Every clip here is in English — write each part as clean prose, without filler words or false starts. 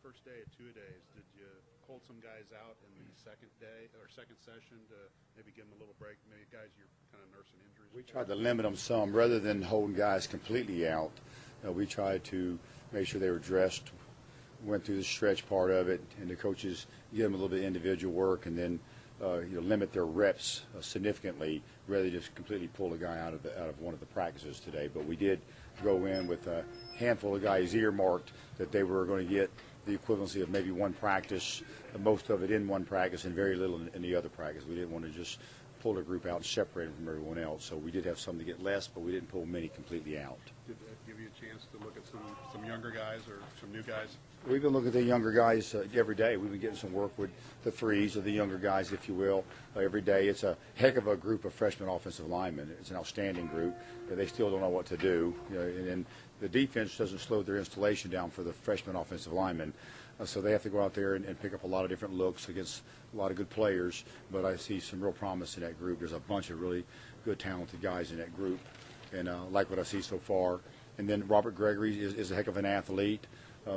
first day of two-a-days, did you hold some guys out in the second day or second session to maybe give them a little break? Maybe guys you're kind of nursing injuries. We tried to limit them some rather than holding guys completely out. We tried to make sure they were dressed, went through the stretch part of it, and the coaches give them a little bit of individual work, and then limit their reps significantly, rather than just completely pull a guy out of one of the practices today. But we did go in with a handful of guys earmarked that they were going to get the equivalency of maybe one practice, most of it in one practice and very little in the other practice. We didn't want to just pull a group out and separate them from everyone else. So we did have some to get less, but we didn't pull many completely out. Did that give you a chance to look at some younger guys or some new guys? We've been looking at the younger guys every day. We've been getting some work with the threes of the younger guys, if you will, every day. It's a heck of a group of freshman offensive linemen. It's an outstanding group. They still don't know what to do. And the defense doesn't slow their installation down for the freshman offensive linemen. So they have to go out there and pick up a lot of different looks against a lot of good players. But I see some real promise in that group. There's a bunch of really good, talented guys in that group. And I like what I see so far. And then Robert Gregory is a heck of an athlete.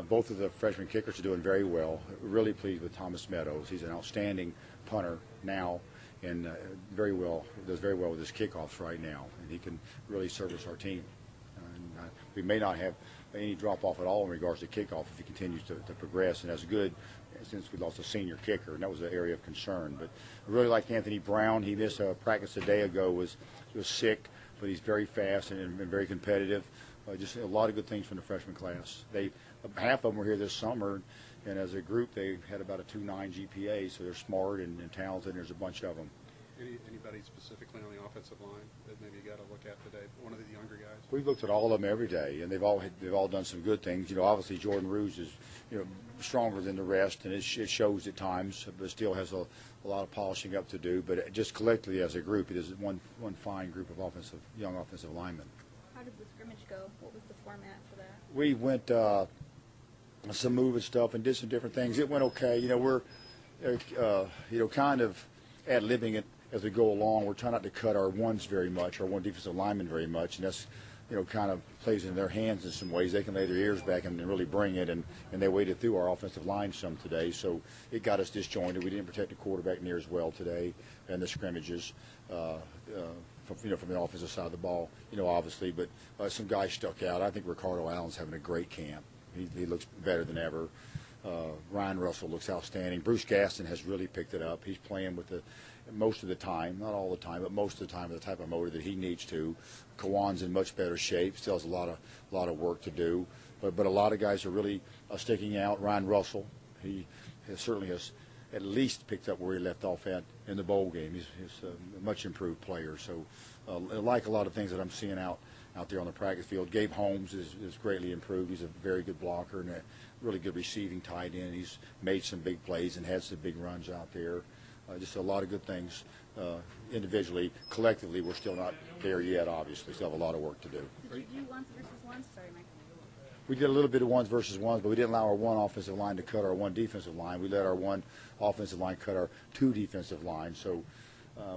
Both of the freshman kickers are doing very well. Really pleased with Thomas Meadows. He's an outstanding punter now, and does very well with his kickoffs right now. And he can really service our team. We may not have any drop-off at all in regards to kickoff if he continues to progress, and that's good since we lost a senior kicker, and that was an area of concern. But I really like Anthony Brown. He missed a practice a day ago, was sick, but he's very fast and very competitive. Just a lot of good things from the freshman class. Half of them were here this summer, and as a group, they had about a 2.9 GPA, so they're smart and talented, and there's a bunch of them. Anybody specifically on the offensive line that maybe you got to look at today? One of the younger guys. We've looked at all of them every day, and they've all done some good things. Obviously Jordan Rouge is stronger than the rest, and it shows at times, but still has a lot of polishing up to do. But just collectively as a group, it is one fine group of young offensive linemen. How did the scrimmage go? What was the format for that? We went some moving stuff and did some different things. It went okay. We're kind of ad-libbing it as we go along. We're trying not to cut our ones very much, our one defensive lineman very much, and that's kind of plays in their hands in some ways. They can lay their ears back and really bring it, and they waded through our offensive line some today, so it got us disjointed. We didn't protect the quarterback near as well today in the scrimmages. From the offensive side of the ball, obviously, but some guys stuck out. I think Ricardo Allen's having a great camp. He looks better than ever. Ryan Russell looks outstanding. Bruce Gaston has really picked it up. He's playing with most of the time, not all the time, but most of the time with the type of motor that he needs to. Kawan's in much better shape. Still has a lot of work to do, but a lot of guys are really sticking out. Ryan Russell, he certainly has at least picked up where he left off at in the bowl game. He's a much improved player. So I like a lot of things that I'm seeing out there on the practice field. Gabe Holmes is greatly improved. He's a very good blocker and a really good receiving tight end. He's made some big plays and had some big runs out there. Just a lot of good things individually. Collectively, we're still not there yet, obviously. Still have a lot of work to do. Did you do ones versus ones? Sorry, Mike. We did a little bit of ones versus ones, but we didn't allow our one offensive line to cut our one defensive line. We let our one offensive line cut our two defensive lines. So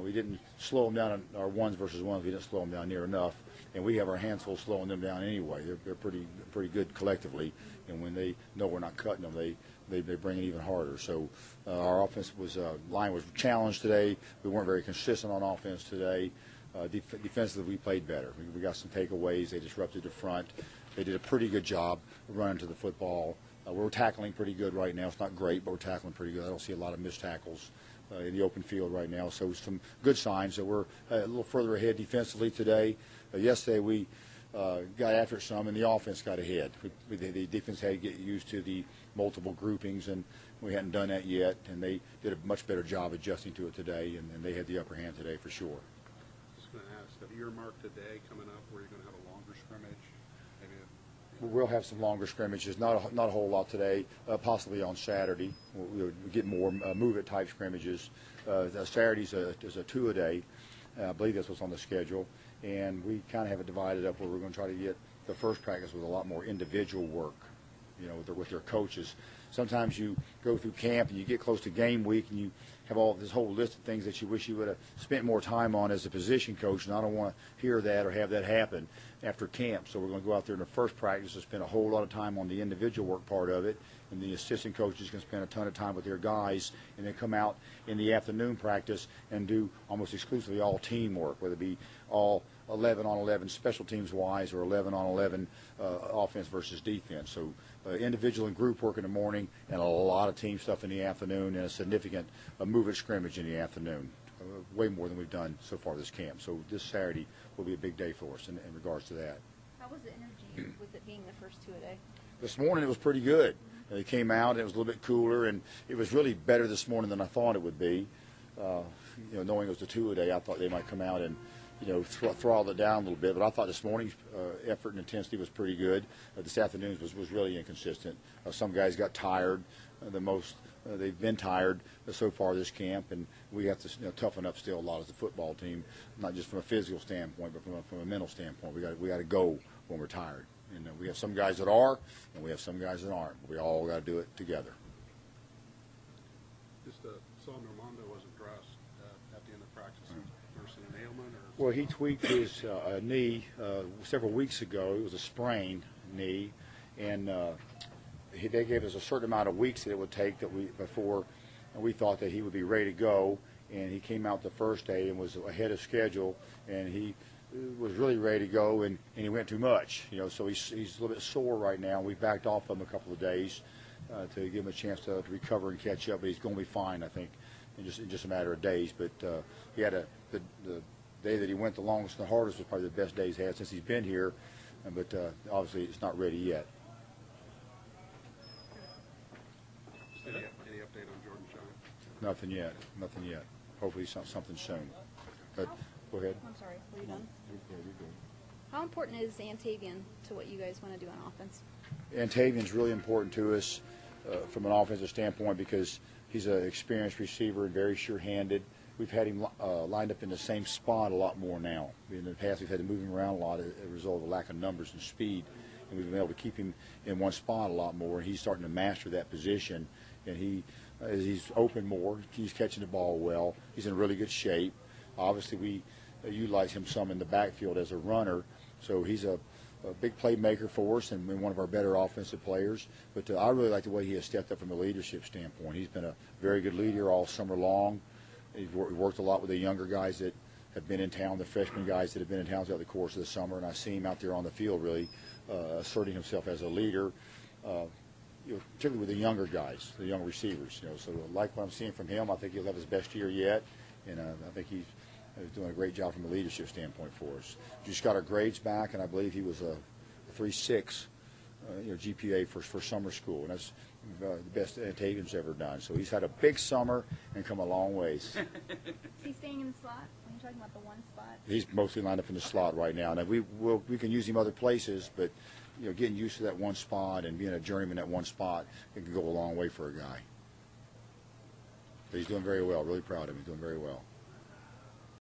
we didn't slow them down in our ones versus ones. We didn't slow them down near enough. And we have our hands full slowing them down anyway. They're pretty good collectively. And when they know we're not cutting them, they bring it even harder. So our offense line was challenged today. We weren't very consistent on offense today. Defensively, we played better. We got some takeaways. They disrupted the front. They did a pretty good job of running to the football. We're tackling pretty good right now. It's not great, but we're tackling pretty good. I don't see a lot of missed tackles in the open field right now. So some good signs that we're a little further ahead defensively today. Yesterday we got after it some, and the offense got ahead. The defense had to get used to the multiple groupings, and we hadn't done that yet. And they did a much better job adjusting to it today, and they had the upper hand today for sure. Just going to ask, have you earmarked today coming up where you're going to have a longer scrimmage? We'll have some longer scrimmages, not a whole lot today, possibly on Saturday. We'll get more move-it type scrimmages. Saturday's is a two-a-day. I believe that's what's on the schedule. And we kind of have it divided up where we're going to try to get the first practice with a lot more individual work. with their coaches. Sometimes you go through camp and you get close to game week and you have all this whole list of things that you wish you would have spent more time on as a position coach, and I don't want to hear that or have that happen after camp. So we're going to go out there in the first practice and spend a whole lot of time on the individual work part of it, and the assistant coaches can spend a ton of time with their guys, and then come out in the afternoon practice and do almost exclusively all teamwork, whether it be all 11 on 11 special teams wise or 11 on 11 offense versus defense. So individual and group work in the morning and a lot of team stuff in the afternoon, and a significant move at scrimmage in the afternoon, way more than we've done so far this camp. So this Saturday will be a big day for us in regards to that. How was the energy with it being the first two-a-day? This morning it was pretty good. They came out and it was a little bit cooler, and it was really better this morning than I thought it would be. Knowing it was the two-a-day, I thought they might come out and throttle it down a little bit, but I thought this morning's effort and intensity was pretty good. This afternoon's was really inconsistent. Some guys got tired. They've been tired so far this camp, and we have to toughen up still a lot as a football team, not just from a physical standpoint, but from a mental standpoint. We got to go when we're tired. And we have some guys that are, and we have some guys that aren't. We all got to do it together. Just saw Normando wasn't dressed at the end of practice. Nursing an ailment, or? Well, he tweaked his knee several weeks ago. It was a sprained knee, and they gave us a certain amount of weeks that it would take before we thought that he would be ready to go. And he came out the first day and was ahead of schedule, and he was really ready to go, and he went too much. So he's a little bit sore right now. We backed off him a couple of days to give him a chance to recover and catch up, but he's going to be fine, I think, in just a matter of days. But he had the day that he went the longest and the hardest was probably the best day he's had since he's been here, but obviously it's not ready yet. Any update on Jordan Shine? Nothing yet. Hopefully something soon. But go ahead. I'm sorry, were you done? Yeah, you're good. How important is Antavian to what you guys want to do on offense? Antavian's really important to us from an offensive standpoint because he's an experienced receiver and very sure-handed. We've had him lined up in the same spot a lot more now. In the past, we've had to move him around a lot as a result of a lack of numbers and speed, and we've been able to keep him in one spot a lot more. He's starting to master that position, and as he's open more, he's catching the ball well. He's in really good shape. Obviously, we utilize him some in the backfield as a runner, so he's a big playmaker for us and one of our better offensive players. But I really like the way he has stepped up from a leadership standpoint. He's been a very good leader all summer long. He's worked a lot with the younger guys that have been in town, the freshman guys that have been in town throughout the course of the summer, and I see him out there on the field really asserting himself as a leader, particularly with the younger guys, the young receivers. So I like what I'm seeing from him. I think he'll have his best year yet, and I think he's doing a great job from a leadership standpoint for us. Just got our grades back, and I believe he was a 3.6 GPA for summer school, and that's the best Antavian's ever done. So he's had a big summer and come a long ways. Is he staying in the slot? When you're talking about the one spot? He's mostly lined up in the slot right now. Now we can use him other places, but getting used to that one spot and being a journeyman at one spot, it can go a long way for a guy. But he's doing very well. Really proud of him. He's doing very well.